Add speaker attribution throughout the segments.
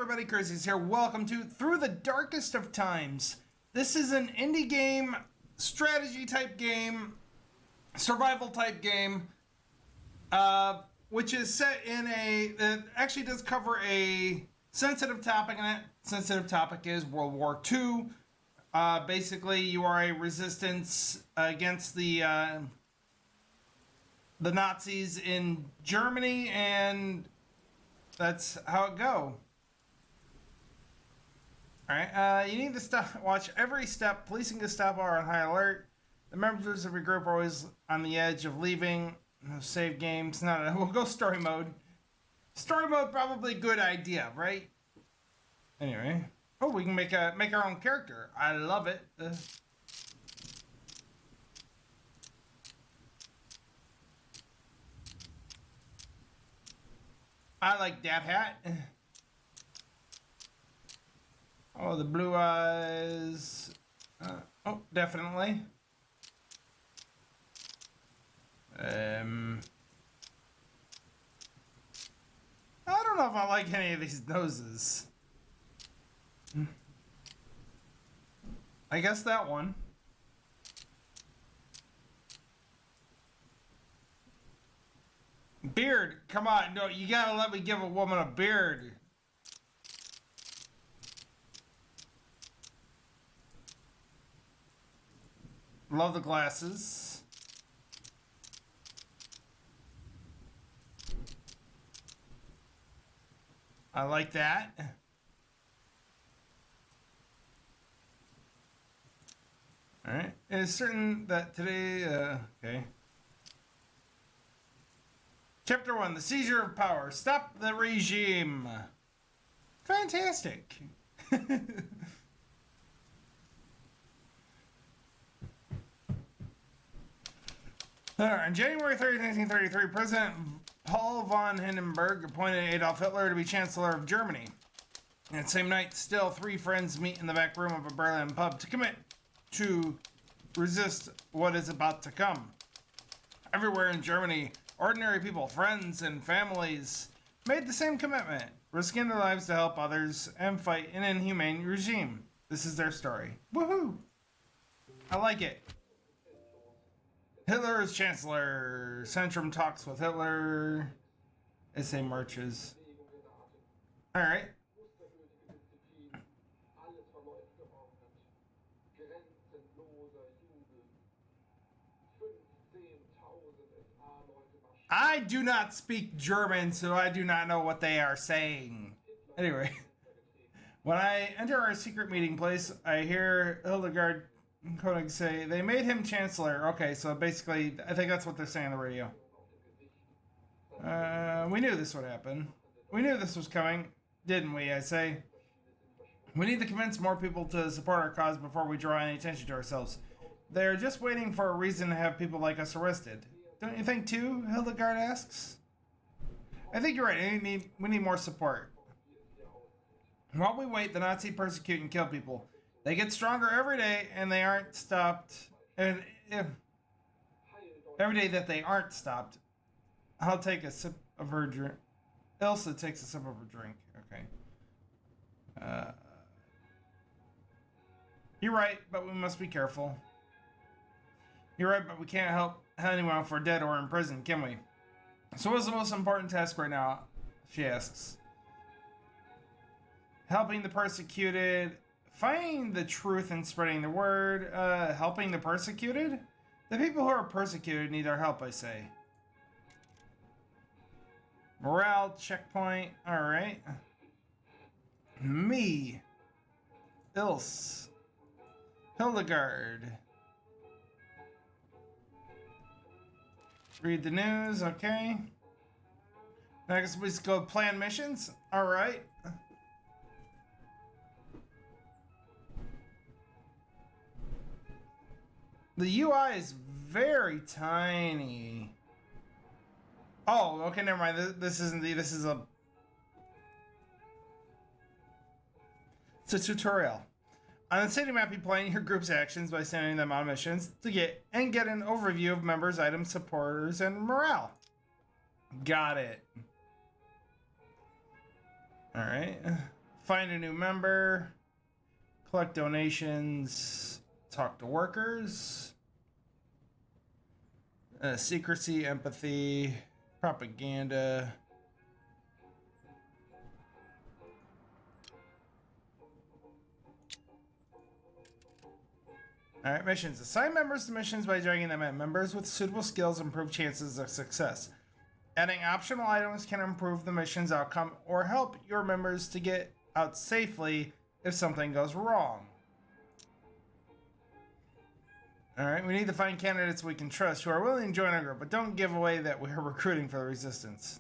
Speaker 1: everybody, Curseius here. Welcome to Through the Darkest of Times. This is an indie game, strategy type game, survival type game, which is set in it actually does cover a sensitive topic, and that sensitive topic is World War II. Basically, you are a resistance against the Nazis in Germany, and that's how it go. Alright, you need to watch every step. Police and Gestapo are on high alert. The members of your group are always on the edge of leaving. No save games. No, we'll go story mode. Story mode, probably a good idea, right? Anyway. Oh, we can make our own character. I love it. I like that hat. Oh, the blue eyes. Oh, definitely. I don't know if I like any of these noses. I guess that one. Beard, come on. No, you gotta let me give a woman a beard. Love the glasses. I like that. Alright. It is certain that today, okay. Chapter 1, the seizure of power. Stop the regime. Fantastic. On January 30, 1933, President Paul von Hindenburg appointed Adolf Hitler to be Chancellor of Germany. And that same night, still three friends meet in the back room of a Berlin pub to commit to resist what is about to come. Everywhere in Germany, ordinary people, friends, and families made the same commitment, risking their lives to help others and fight an inhumane regime. This is their story. Woohoo! I like it. Hitler is Chancellor. Centrum talks with Hitler. SA marches. Alright. I do not speak German, so I do not know what they are saying. Anyway, when I enter our secret meeting place, I hear Hildegard Koenig say, they made him Chancellor. Okay, so basically, I think that's what they're saying on the radio. We knew this would happen. We knew this was coming, didn't we, I say? We need to convince more people to support our cause before we draw any attention to ourselves. They're just waiting for a reason to have people like us arrested. Don't you think too? Hildegard asks. I think you're right. We need more support. While we wait, the Nazi persecute and kill people. They get stronger every day, and they aren't stopped. And every day that they aren't stopped, I'll take a sip of her drink. Ilsa takes a sip of her drink. Okay. You're right, but we must be careful. You're right, but we can't help anyone if we're dead or in prison, can we? So what's the most important task right now? She asks. Helping the persecuted. Finding the truth and spreading the word. Helping the persecuted? The people who are persecuted need our help, I say. Morale checkpoint. Alright. Me. Ilse. Hildegard. Read the news, okay. I guess we just go plan missions. Alright. The UI is very tiny. Oh, okay, never mind. This isn't the. This is a. It's a tutorial. On the city map, you plan your group's actions by sending them on missions to get an overview of members, items, supporters, and morale. Got it. All right. Find a new member. Collect donations. Talk to workers. Secrecy, empathy, propaganda. Alright, missions. Assign members to missions by joining them at members with suitable skills improve chances of success. Adding optional items can improve the mission's outcome or help your members to get out safely if something goes wrong. Alright, we need to find candidates we can trust who are willing to join our group, but don't give away that we're recruiting for the resistance.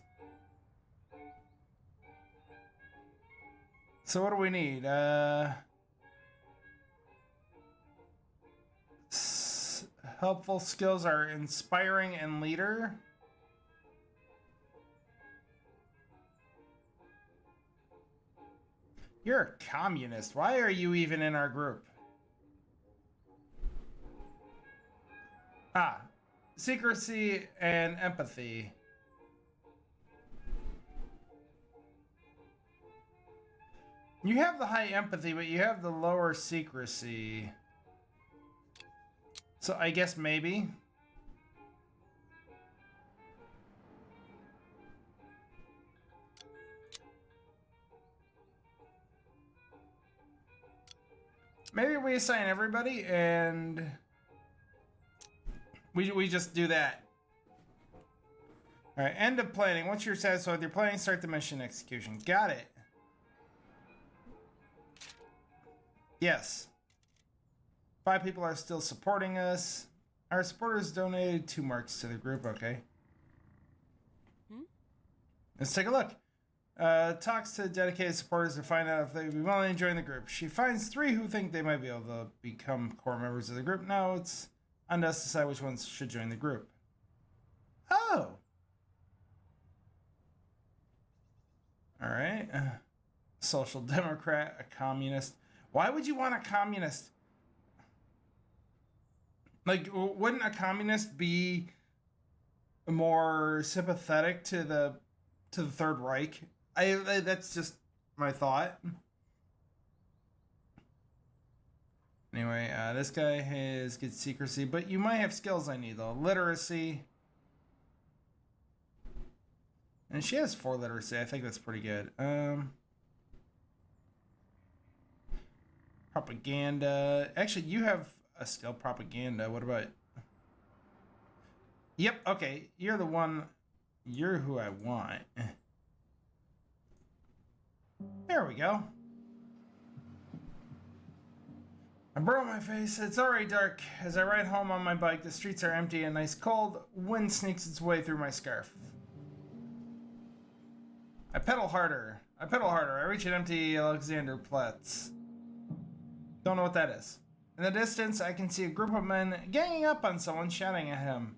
Speaker 1: So what do we need? Helpful skills are inspiring and leader. You're a communist. Why are you even in our group? Ah, secrecy and empathy. You have the high empathy, but you have the lower secrecy. So I guess maybe. Maybe we assign everybody and we just do that. Alright, end of planning. Once you're satisfied with your planning, start the mission execution. Got it. Yes. 5 people are still supporting us. Our supporters donated 2 marks to the group. Okay. Let's take a look. Talks to dedicated supporters to find out if they'd be willing to join the group. She finds 3 who think they might be able to become core members of the group. Now it's on us to decide which ones should join the group. Oh. All right. Social Democrat, a communist. Why would you want a communist? Like, wouldn't a communist be more sympathetic to the Third Reich? That's just my thought. Anyway, this guy has good secrecy, but you might have skills I need though. Literacy. And she has 4 literacy. I think that's pretty good. Propaganda. Actually, you have a skill, propaganda. What about... Yep, okay. You're the one. You're who I want. There we go. I burn my face. It's already dark. As I ride home on my bike, the streets are empty and ice cold. Wind sneaks its way through my scarf. I pedal harder. I reach an empty Alexanderplatz. Don't know what that is. In the distance, I can see a group of men ganging up on someone, shouting at him.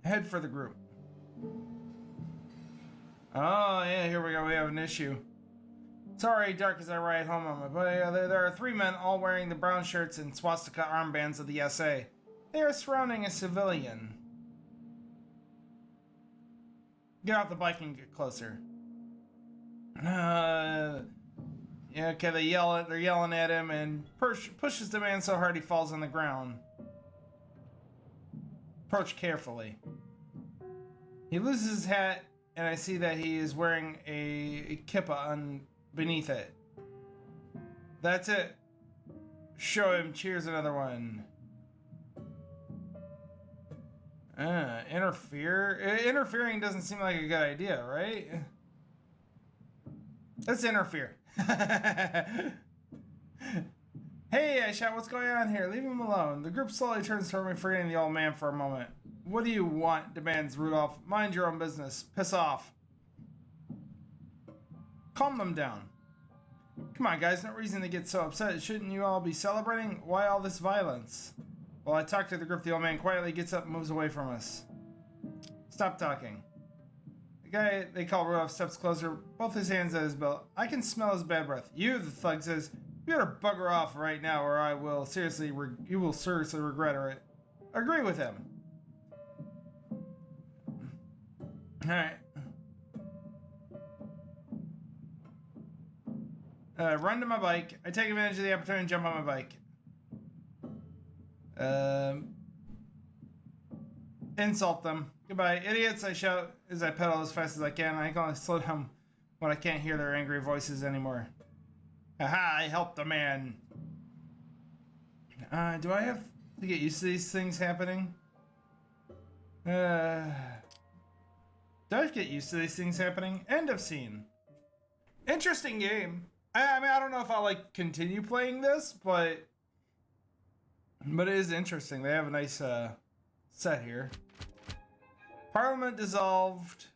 Speaker 1: Head for the group. Oh, yeah, here we go. We have an issue. It's already dark as I ride home on my bike. There are 3 men, all wearing the brown shirts and swastika armbands of the SA. They are surrounding a civilian. Get off the bike and get closer. Yeah, okay, they're yelling at him and pushes the man so hard he falls on the ground. Approach carefully. He loses his hat, and I see that he is wearing a kippa beneath it. That's it. Show him. Cheers, another one. Interfering doesn't seem like a good idea, right? Let's interfere. Hey, I shout, what's going on here? Leave him alone. The group slowly turns toward me, forgetting the old man for a moment. What do you want? Demands Rudolph. Mind your own business. Piss off. Calm them down. Come on, guys. No reason to get so upset. Shouldn't you all be celebrating? Why all this violence? While I talk to the group, the old man quietly gets up and moves away from us. Stop talking. The guy they call Rudolph steps closer, both his hands at his belt. I can smell his bad breath. You, the thug says, you better bugger off right now, or you will seriously regret it. Agree with him. Alright. Run to my bike. I take advantage of the opportunity and jump on my bike. Insult them. Goodbye, idiots, I shout as I pedal as fast as I can. I can only slow down when I can't hear their angry voices anymore. Aha, I helped the man. Do I have to get used to these things happening? Do I have to get used to these things happening? End of scene. Interesting game. I mean, I don't know if I'll like continue playing this, but it is interesting. They have a nice set here. Parliament dissolved.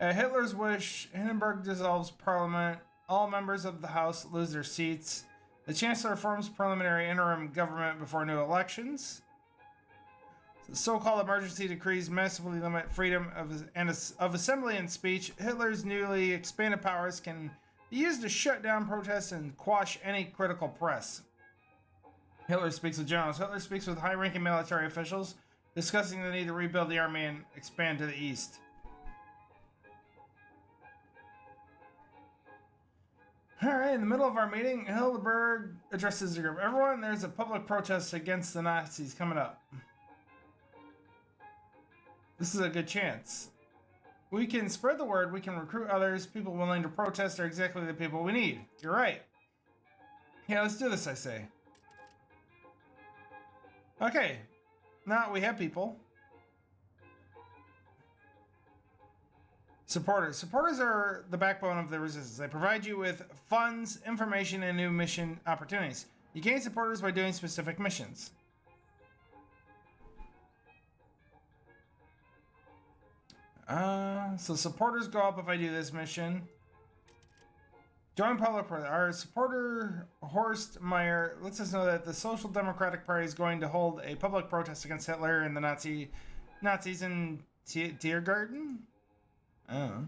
Speaker 1: At Hitler's wish, Hindenburg dissolves Parliament. All members of the House lose their seats. The Chancellor forms parliamentary interim government before new elections. The so-called emergency decrees massively limit freedom of assembly and speech. Hitler's newly expanded powers can be used to shut down protests and quash any critical press. Hitler speaks with generals. Hitler speaks with high-ranking military officials, discussing the need to rebuild the army and expand to the east. Alright, in the middle of our meeting, Hildeberg addresses the group. Everyone, there's a public protest against the Nazis coming up. This is a good chance. We can spread the word, we can recruit others. People willing to protest are exactly the people we need. You're right. Yeah, let's do this, I say. Okay, now we have people. Supporters. Supporters are the backbone of the resistance. They provide you with funds, information, and new mission opportunities. You gain supporters by doing specific missions. So supporters go up if I do this mission. Join public protest. Our supporter, Horst Meyer, lets us know that the Social Democratic Party is going to hold a public protest against Hitler and the Nazis in Tiergarten. Oh.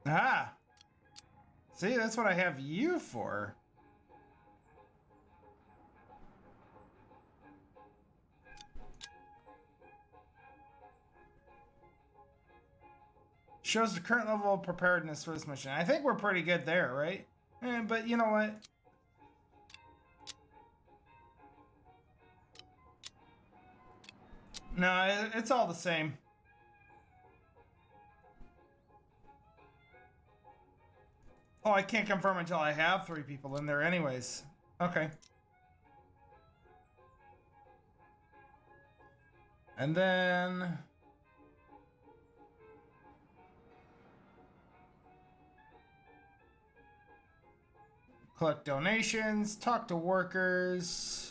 Speaker 1: Ah. See, that's what I have you for. Shows the current level of preparedness for this mission. I think we're pretty good there, right? But you know what? No, it's all the same. Oh, I can't confirm until I have 3 people in there anyways. Okay. And then... collect donations, talk to workers...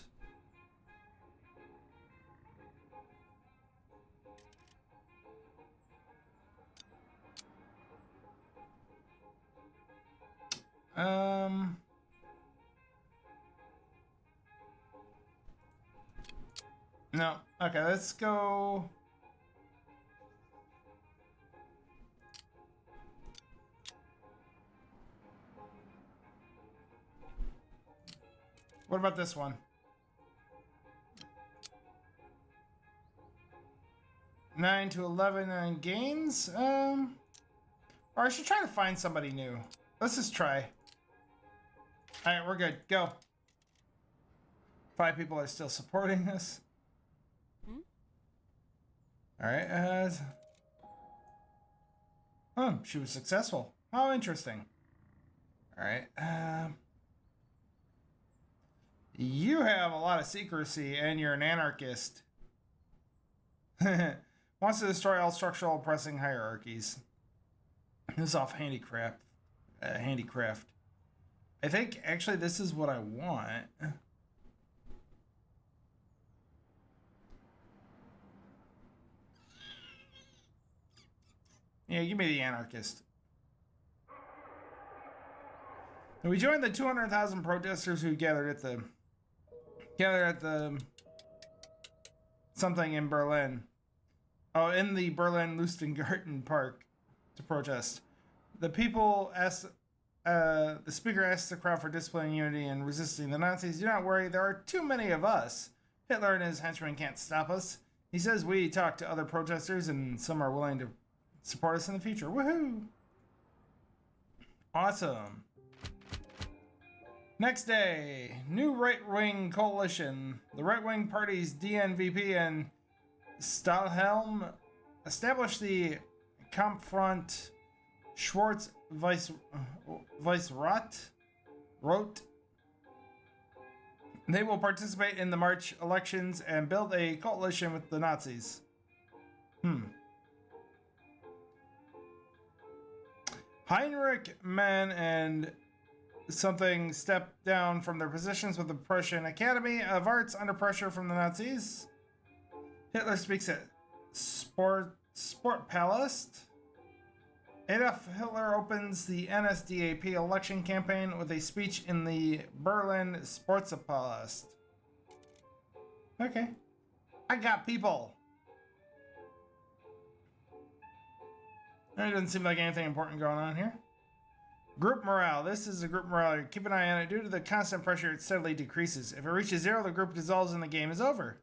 Speaker 1: No. Okay, let's go. What about this one? 9 to 11 on gains. Or I should try to find somebody new. Let's just try. Alright, we're good. Go. 5 people are still supporting us. Alright, she was successful. How interesting. Alright, you have a lot of secrecy and you're an anarchist. Wants to destroy all structural oppressing hierarchies. This is off handicraft. I think actually this is what I want. Yeah, give me the anarchist. And we joined the 200,000 protesters who gathered at the something in Berlin. Oh, in the Berlin Lustengarten Park to protest. The people asked, the speaker asked the crowd for disciplining unity and resisting the Nazis. Do not worry, there are too many of us. Hitler and his henchmen can't stop us. He says we talk to other protesters and some are willing to support us in the future. Woohoo! Awesome. Next day, new right-wing coalition. The right-wing parties DNVP and Stahlhelm established the Kampfront Schwarz Weißrot. They will participate in the March elections and build a coalition with the Nazis. Heinrich Mann and something stepped down from their positions with the Prussian Academy of Arts under pressure from the Nazis. Hitler speaks at Sport Palace. Adolf Hitler opens the NSDAP election campaign with a speech in the Berlin Sportspalast. Okay. I got people. There doesn't seem like anything important going on here. Group morale. This is a group morale. Keep an eye on it. Due to the constant pressure, it steadily decreases. If it reaches 0, the group dissolves and the game is over.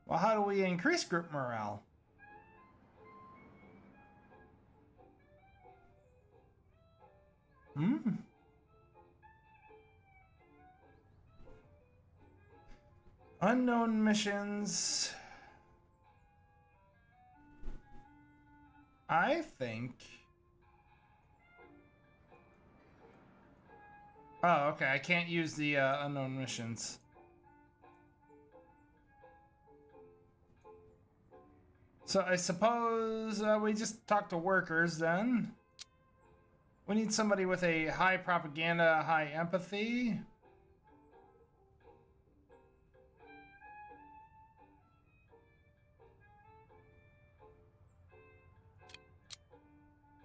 Speaker 1: Well, how do we increase group morale? Unknown missions. I think. Oh, okay. I can't use the unknown missions. So I suppose we just talk to workers then. We need somebody with a high propaganda, high empathy.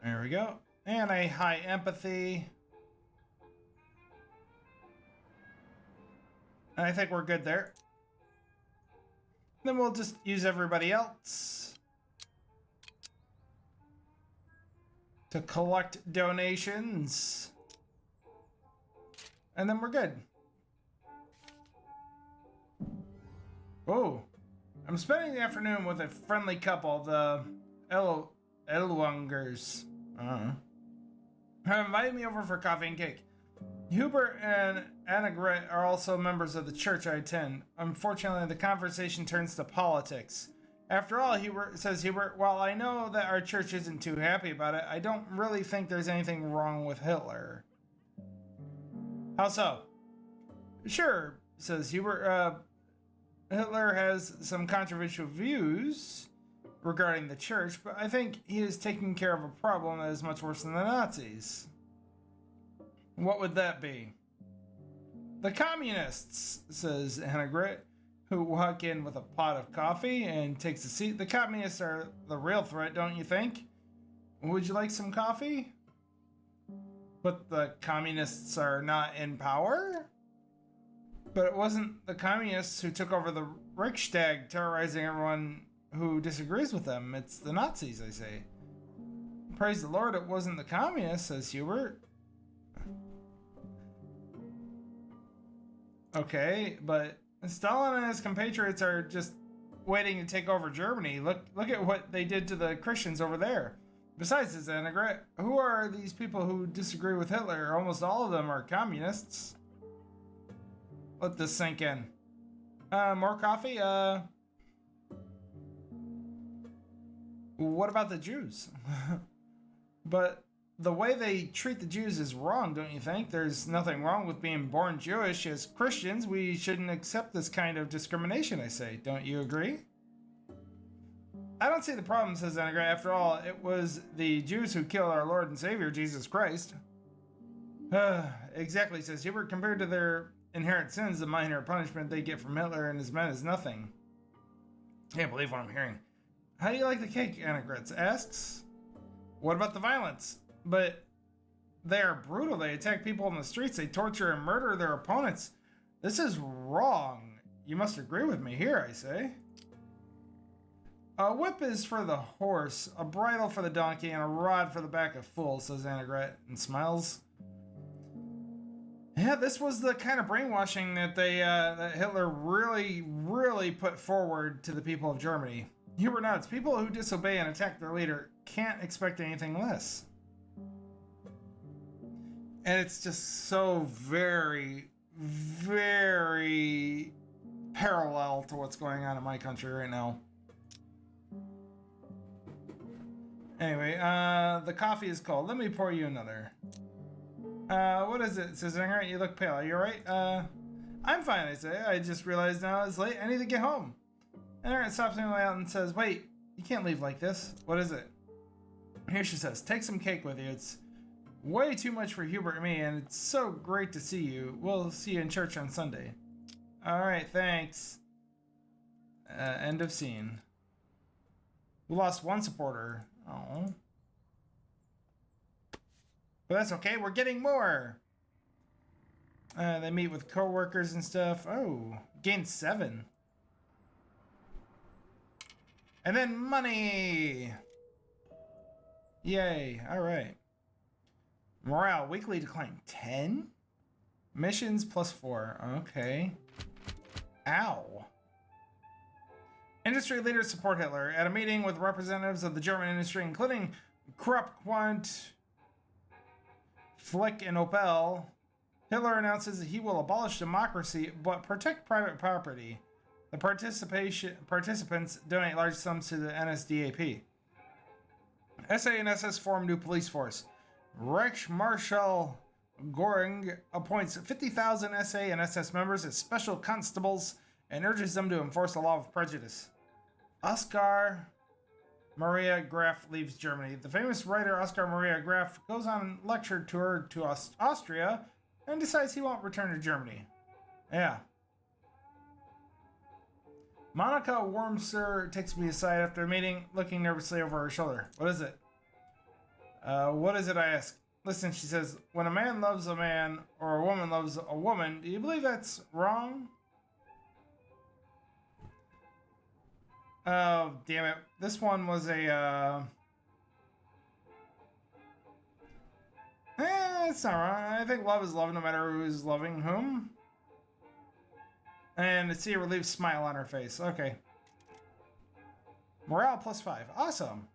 Speaker 1: There we go. And a high empathy. And I think we're good there. Then we'll just use everybody else to collect donations. And then we're good. Oh, I'm spending the afternoon with a friendly couple, the Elwangers. Have invited me over for coffee and cake. Hubert and Annegret are also members of the church I attend. Unfortunately, the conversation turns to politics. After all, Hubert, while I know that our church isn't too happy about it, I don't really think there's anything wrong with Hitler. How so? Sure, says Hubert. Hitler has some controversial views regarding the church, but I think he is taking care of a problem that is much worse than the Nazis. What would that be? The communists, says Annegret, who walk in with a pot of coffee and takes a seat. The communists are the real threat, don't you think? Would you like some coffee? But the communists are not in power? But it wasn't the communists who took over the Reichstag, terrorizing everyone who disagrees with them. It's the Nazis, I say. Praise the Lord, it wasn't the communists, says Hubert. Okay, but Stalin and his compatriots are just waiting to take over Germany. Look at what they did to the Christians over there. Besides, says Annegret, who are these people who disagree with Hitler? Almost all of them are communists. Let this sink in. More coffee? What about the Jews? But the way they treat the Jews is wrong, don't you think? There's nothing wrong with being born Jewish. As Christians, we shouldn't accept this kind of discrimination, I say. Don't you agree? I don't see the problem, says Annegret. After all, it was the Jews who killed our Lord and Savior, Jesus Christ. Exactly, says Hubert. Compared to their inherent sins, the minor punishment they get from Hitler and his men is nothing. Can't believe what I'm hearing. How do you like the cake? Annegret asks. What about the violence? But they are brutal. They attack people in the streets. They torture and murder their opponents. This is wrong. You must agree with me here, I say. A whip is for the horse, a bridle for the donkey, and a rod for the back of fools, says Annegret, and smiles. Yeah, this was the kind of brainwashing that that Hitler really put forward to the people of Germany. Hubert nods. People who disobey and attack their leader can't expect anything less. And it's just so very, very parallel to what's going on in my country right now. Anyway, the coffee is cold. Let me pour you another. What is it? It says, alright, you look pale. Are you alright? I'm fine, I say. I just realized now it's late. I need to get home. And Aaron stops me way out and says, wait, you can't leave like this. What is it? Here she says, take some cake with you. It's way too much for Hubert and me, and it's so great to see you. We'll see you in church on Sunday. Alright, thanks. End of scene. We lost one supporter. Oh. But that's okay, we're getting more. They meet with co-workers and stuff. Oh, gained 7. And then money! Yay, alright. Morale, weekly decline 10? Missions plus 4, okay. Ow. Industry leaders support Hitler. At a meeting with representatives of the German industry, including Krupp, Quant, Flick, and Opel, Hitler announces that he will abolish democracy but protect private property. The participants donate large sums to the NSDAP. SA and SS form new police force. Reichsmarschall Göring appoints 50,000 SA and SS members as special constables and urges them to enforce the law of prejudice. Oskar Maria Graf leaves Germany. The famous writer Oskar Maria Graf goes on a lecture tour to Austria and decides he won't return to Germany. Yeah. Monica Wormser takes me aside after a meeting, looking nervously over her shoulder. What is it? What is it, I ask? Listen, she says, when a man loves a man or a woman loves a woman, do you believe that's wrong? Oh, damn it. This one was a, it's not wrong. I think love is love no matter who's loving whom. And see a relieved smile on her face. Okay. Morale plus 5. Awesome.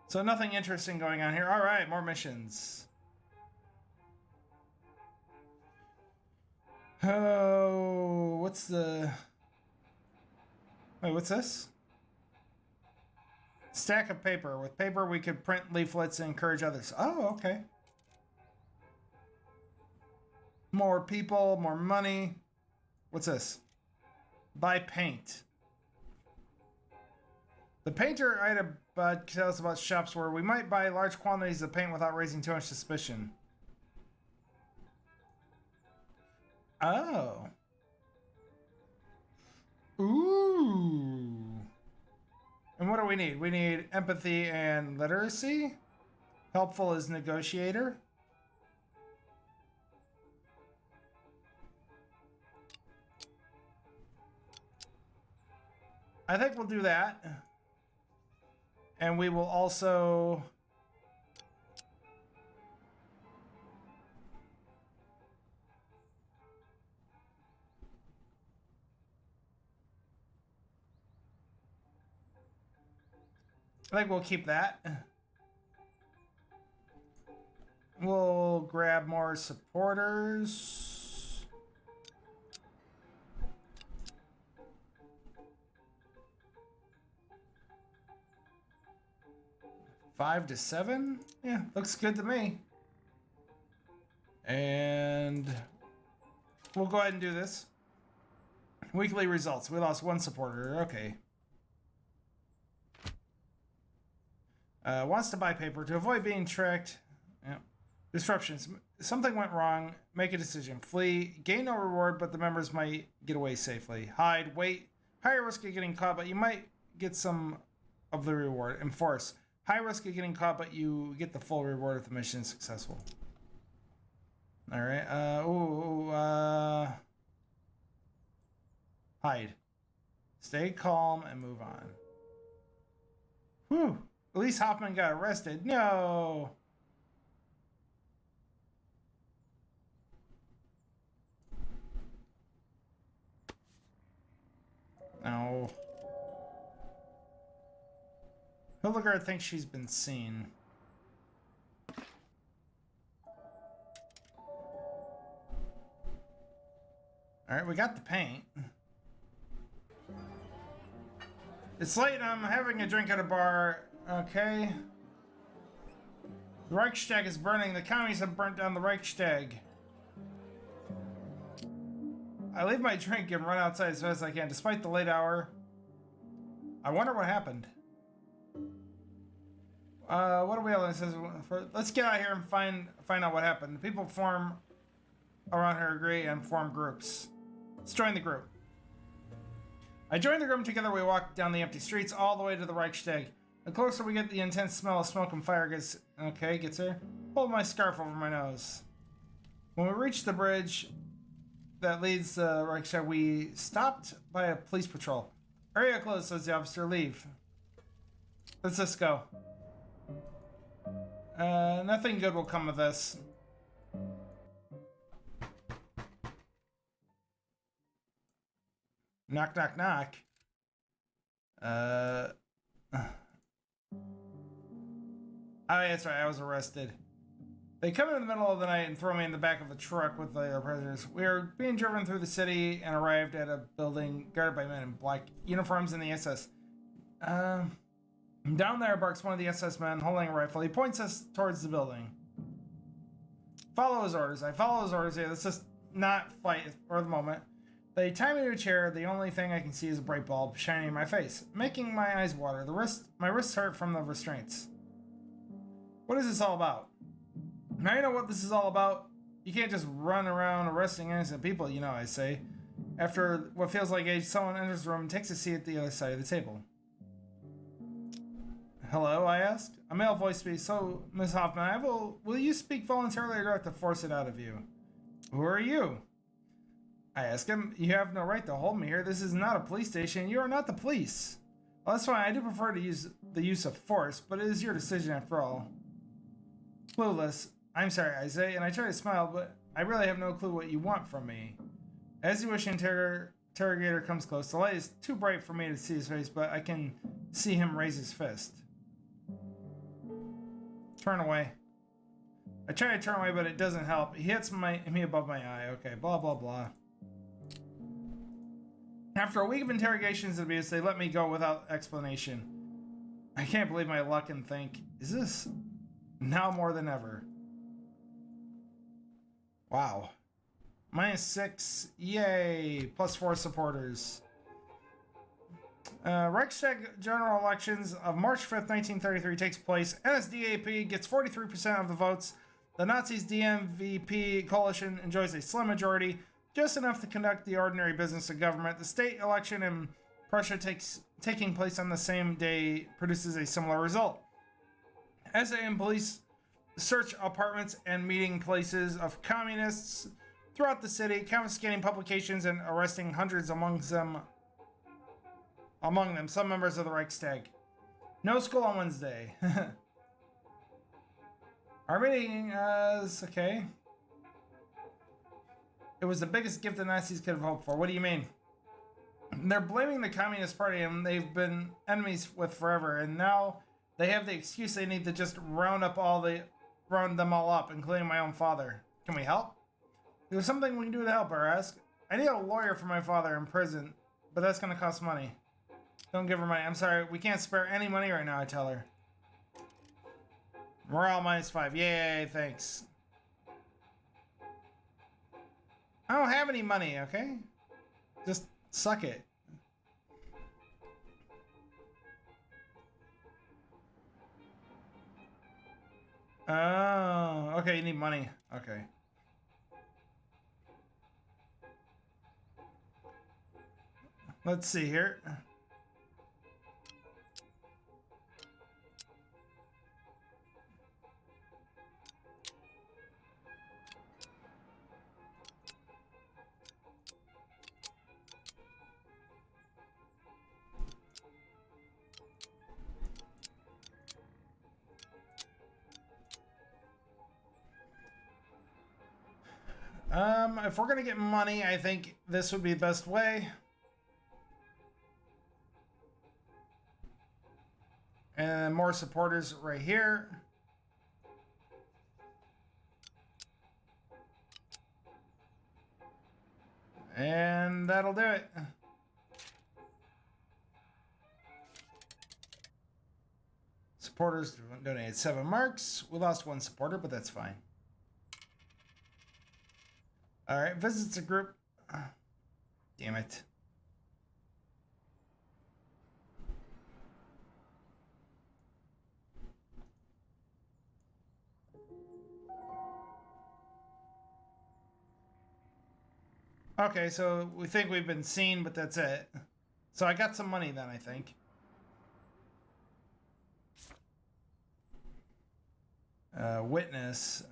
Speaker 1: So nothing interesting going on here. All right, more missions. Oh, what's the... Wait, what's this? Stack of paper. With paper, we could print leaflets and encourage others. Oh, okay. More people, more money. What's this? Buy paint. The painter item tells us about shops where we might buy large quantities of paint without raising too much suspicion. Oh. Ooh. And what do we need? We need empathy and literacy. Helpful as negotiator. I think we'll do that. And we will also... I think we'll keep that. We'll grab more supporters. 5 to 7? Yeah, looks good to me. And we'll go ahead and do this. Weekly results. We lost 1 supporter. Okay. Wants to buy paper to avoid being tracked. Yeah. Disruptions. Something went wrong. Make a decision. Flee. Gain no reward, but the members might get away safely. Hide. Wait. Higher risk of getting caught, but you might get some of the reward. Enforce. High risk of getting caught, but you get the full reward if the mission is successful. All right. Hide. Stay calm and move on. Whew. At least Hoffman got arrested. No. Hildegard thinks she's been seen. Alright, we got the paint. It's late, I'm having a drink at a bar. Okay. The Reichstag is burning. The communists have burnt down the Reichstag. I leave my drink and run outside as fast as I can, despite the late hour. I wonder what happened. What are we all says? Let's get out of here and find out what happened. The people form around her agree and form groups. Let's join the group. I joined the group. Together we walk down the empty streets all the way to the Reichstag. The closer we get, the intense smell of smoke and fire gets there. Hold my scarf over my nose. When we reach the bridge that leads to the Reichstag, we stopped by a police patrol. Area closed, says the officer. Leave. Let's just go. Nothing good will come of this. Knock, knock, knock. Oh, yeah, that's right. I was arrested. They come in the middle of the night and throw me in the back of the truck with the other prisoners. We are being driven through the city and arrived at a building guarded by men in black uniforms in the SS. Down there barks one of the SS men holding a rifle. He points us towards the building. Follow his orders. I follow his orders. Yeah, let's just not fight for the moment. They tie me to a chair. The only thing I can see is a bright bulb shining in my face, making my eyes water. My wrists hurt from the restraints. What is this all about? Now you know what this is all about. You can't just run around arresting innocent people, you know, I say. After what feels like age, someone enters the room and takes a seat at the other side of the table. Hello, I ask. A male voice speaks. So, Miss Hoffman, will you speak voluntarily or do I have to force it out of you? Who are you? I ask him. You have no right to hold me here. This is not a police station. You are not the police. Well, that's fine. I do prefer to use the use of force, but it is your decision after all. Clueless. I'm sorry, I say, and I try to smile, but I really have no clue what you want from me. As you wish, interrogator comes close. The light is too bright for me to see his face, but I can see him raise his fist. Turn away. I try to turn away, but it doesn't help. He hits me above my eye. Okay, blah, blah, blah. After a week of interrogations and abuse, they let me go without explanation. I can't believe my luck and think, is this now more than ever? Wow. -6. Yay. +4 supporters. Reichstag general elections of March 5th, 1933 takes place. NSDAP gets 43% of the votes. The Nazis' DMVP coalition enjoys a slim majority, just enough to conduct the ordinary business of government. The state election in Prussia taking place on the same day produces a similar result. SA and police search apartments and meeting places of communists throughout the city, confiscating publications and arresting hundreds among them, some members of the Reichstag. No school on Wednesday. Our meeting is okay. It was the biggest gift the Nazis could have hoped for. What do you mean? They're blaming the Communist Party and they've been enemies with forever, and now they have the excuse they need to just round them all up, including my own father. Can we help? There's something we can do to help, I ask. I need a lawyer for my father in prison, but that's gonna cost money. Don't give her money. I'm sorry, we can't spare any money right now, I tell her. Morale -5. Yay, thanks. I don't have any money, okay? Just suck it. Oh, okay, you need money. Okay. Let's see here. If we're gonna get money, I think this would be the best way. And more supporters right here. And that'll do it. Supporters donated 7 marks. We lost 1 supporter, but that's fine. Alright, visits a group. Damn it. Okay, so we think we've been seen, but that's it. So I got some money then, I think. Witness.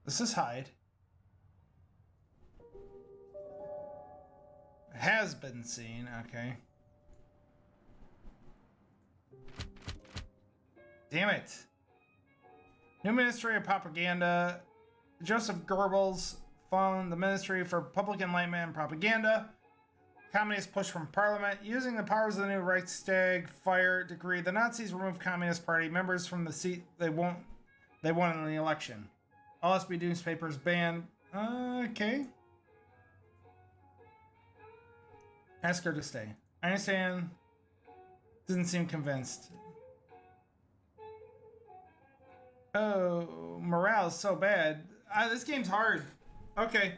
Speaker 1: This is hide. Has been seen, okay. Damn it. New Ministry of Propaganda. Joseph Goebbels found the Ministry for Public Enlightenment and Propaganda. Communist push from Parliament. Using the powers of the new Reichstag fire decree, the Nazis removed Communist Party members from the seat they won in the election. All SB newspapers banned. Okay. Ask her to stay. I understand. Doesn't seem convinced. Oh, morale is so bad. This game's hard. Okay.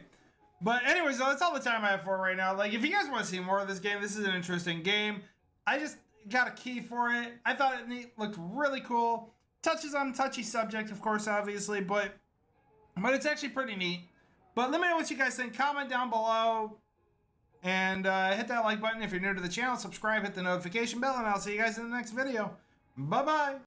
Speaker 1: But anyways, that's all the time I have for right now. Like, if you guys want to see more of this game, this is an interesting game. I just got a key for it. I thought it looked really cool. Touches on a touchy subject, of course, obviously, but it's actually pretty neat. But let me know what you guys think. Comment down below. And hit that like button if you're new to the channel. Subscribe, hit the notification bell, and I'll see you guys in the next video. Bye-bye.